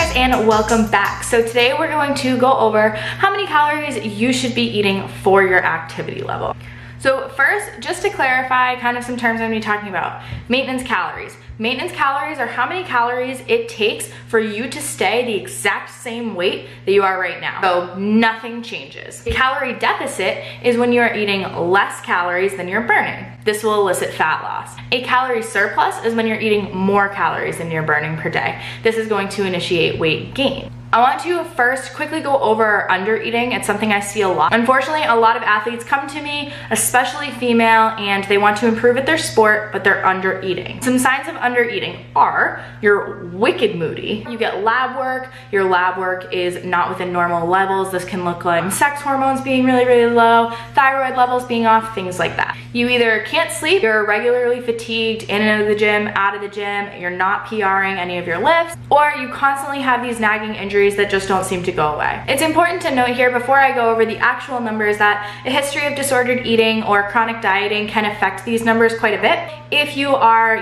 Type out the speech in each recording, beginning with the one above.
guys, and welcome back. So today we're going to go over how many calories you should be eating for your activity level. So first, just to clarify kind of some terms I'm going to be talking about. Maintenance calories. Maintenance calories are how many calories it takes for you to stay the exact same weight that you are right now. So nothing changes. A calorie deficit is when you are eating less calories than you're burning. This will elicit fat loss. A calorie surplus is when you're eating more calories than you're burning per day. This is going to initiate weight gain. I want to first quickly go over under eating. It's something I see a lot. Unfortunately, a lot of athletes come to me, especially female, and they want to improve at their sport, but they're under eating. Some signs of under eating are you're wicked moody. You get lab work. Your lab work is not within normal levels. This can look like sex hormones being really, really low, thyroid levels being off, things like that. You either can't sleep, you're regularly fatigued in and out of the gym, out of the gym, you're not PRing any of your lifts, or you constantly have these nagging injuries that just don't seem to go away. It's important to note here before I go over the actual numbers that a history of disordered eating or chronic dieting can affect these numbers quite a bit. If you are,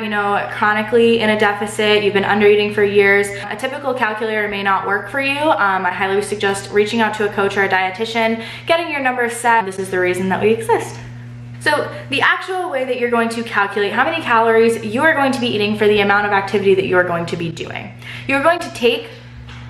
chronically in a deficit, you've been under eating for years, a typical calculator may not work for you. I highly suggest reaching out to a coach or a dietitian, getting your numbers set. This is the reason that we exist. So the actual way that you're going to calculate how many calories you are going to be eating for the amount of activity that you are going to be doing. You're going to take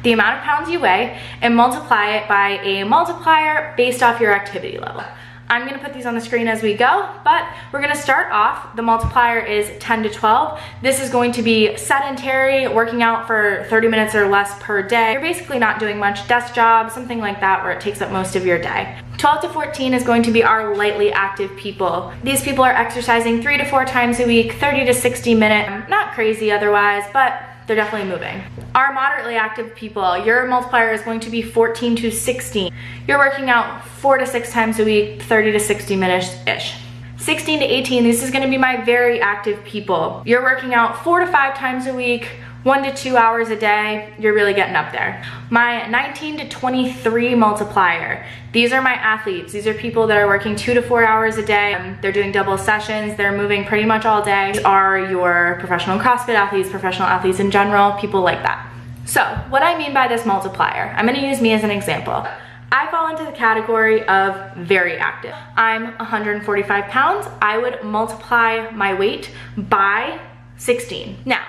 the amount of pounds you weigh and multiply it by a multiplier based off your activity level. I'm gonna put these on the screen as we go, but we're gonna start off. The multiplier is 10 to 12. This is going to be sedentary, working out for 30 minutes or less per day. You're basically not doing much, desk job, something like that, where it takes up most of your day. 12 to 14 is going to be our lightly active people. These people are exercising 3 to 4 times a week, 30 to 60 minutes. Not crazy otherwise, but they're definitely moving. Our moderately active people, your multiplier is going to be 14 to 16. You're working out 4 to 6 times a week, 30 to 60 minutes-ish. 16 to 18, this is gonna be my very active people. You're working out 4 to 5 times a week, 1 to 2 hours a day, you're really getting up there. My 19 to 23 multiplier, these are my athletes. These are people that are working 2 to 4 hours a day. They're doing double sessions, they're moving pretty much all day. These are your professional CrossFit athletes, professional athletes in general, people like that. So what I mean by this multiplier, I'm gonna use me as an example. I fall into the category of very active. I'm 145 pounds. I would multiply my weight by 16. Now,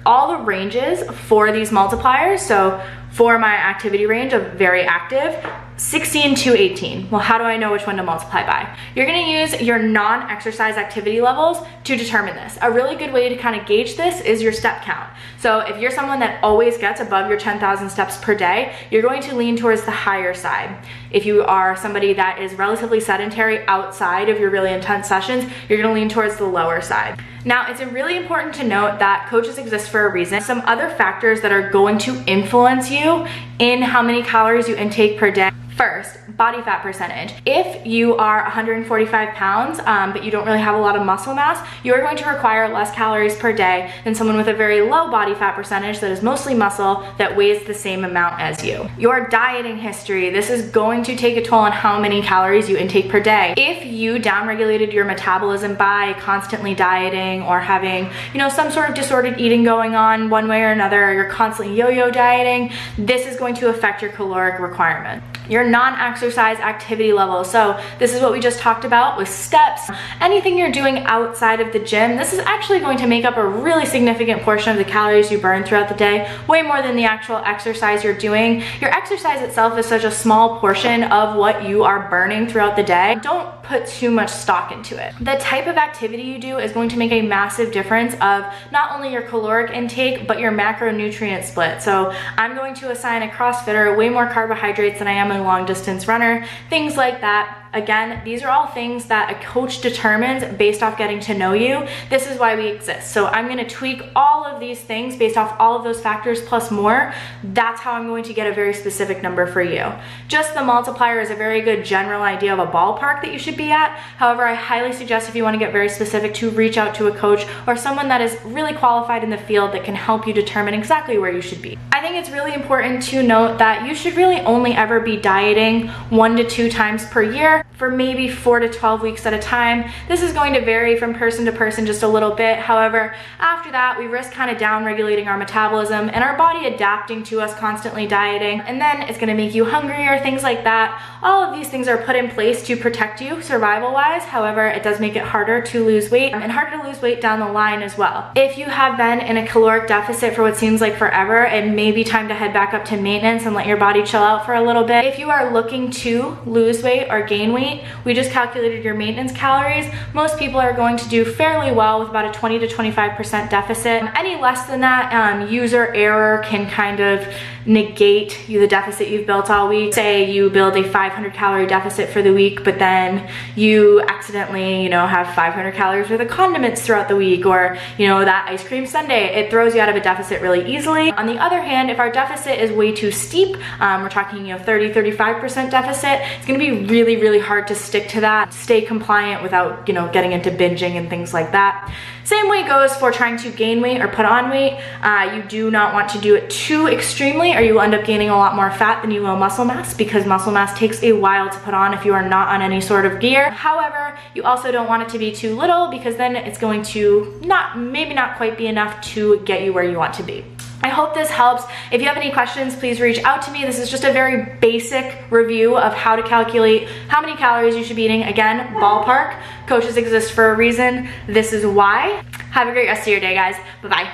all the ranges for these multipliers, so for my activity range of very active, 16 to 18. Well, how do I know which one to multiply by? You're gonna use your non-exercise activity levels to determine this. A really good way to kind of gauge this is your step count. So if you're someone that always gets above your 10,000 steps per day, you're going to lean towards the higher side. If you are somebody that is relatively sedentary outside of your really intense sessions, you're gonna lean towards the lower side. Now, it's really important to note that coaches exist for a reason. Some other factors that are going to influence you in how many calories you intake per day. First, body fat percentage. If you are 145 pounds, but you don't really have a lot of muscle mass, you are going to require less calories per day than someone with a very low body fat percentage that is mostly muscle that weighs the same amount as you. Your dieting history, this is going to take a toll on how many calories you intake per day. If you downregulated your metabolism by constantly dieting or having, some sort of disordered eating going on one way or another, or you're constantly yo-yo dieting, this is going to affect your caloric requirement. Your non-exercise activity level. So this is what we just talked about with steps. Anything you're doing outside of the gym, this is actually going to make up a really significant portion of the calories you burn throughout the day, way more than the actual exercise you're doing. Your exercise itself is such a small portion of what you are burning throughout the day. Don't put too much stock into it. The type of activity you do is going to make a massive difference of not only your caloric intake, but your macronutrient split. So I'm going to assign a CrossFitter way more carbohydrates than I am a long distance runner, things like that. Again, these are all things that a coach determines based off getting to know you. This is why we exist. So I'm gonna tweak all of these things based off all of those factors plus more. That's how I'm going to get a very specific number for you. Just the multiplier is a very good general idea of a ballpark that you should be at. However, I highly suggest if you want to get very specific to reach out to a coach or someone that is really qualified in the field that can help you determine exactly where you should be. I think it's really important to note that you should really only ever be dieting 1 to 2 times per year. for maybe 4 to 12 weeks at a time. This is going to vary from person to person just a little bit. However, after that, we risk kind of down regulating our metabolism and our body adapting to us constantly dieting, and then it's gonna make you hungrier, things like that. All of these things are put in place to protect you survival wise. However, it does make it harder to lose weight and harder to lose weight down the line as well. If you have been in a caloric deficit for what seems like forever, it may be time to head back up to maintenance and let your body chill out for a little bit. If you are looking to lose weight or gain weight, we just calculated your maintenance calories. Most people are going to do fairly well with about a 20 to 25% deficit. Any less than that, user error can kind of negate the deficit you've built all week. Say you build a 500 calorie deficit for the week, but then you accidentally, have 500 calories worth of condiments throughout the week, or, that ice cream sundae. It throws you out of a deficit really easily. On the other hand, if our deficit is way too steep, we're talking, 30, 35% deficit, it's gonna be really, really hard to stick to that, stay compliant without, getting into binging and things like that. Same way goes for trying to gain weight or put on weight. You do not want to do it too extremely, or you will end up gaining a lot more fat than you will muscle mass, because muscle mass takes a while to put on if you are not on any sort of gear. However, you also don't want it to be too little, because then it's going to maybe not quite be enough to get you where you want to be. I hope this helps. If you have any questions, please reach out to me. This is just a very basic review of how to calculate how many calories you should be eating. Again, ballpark. Coaches exist for a reason. This is why. Have a great rest of your day, guys. Bye-bye.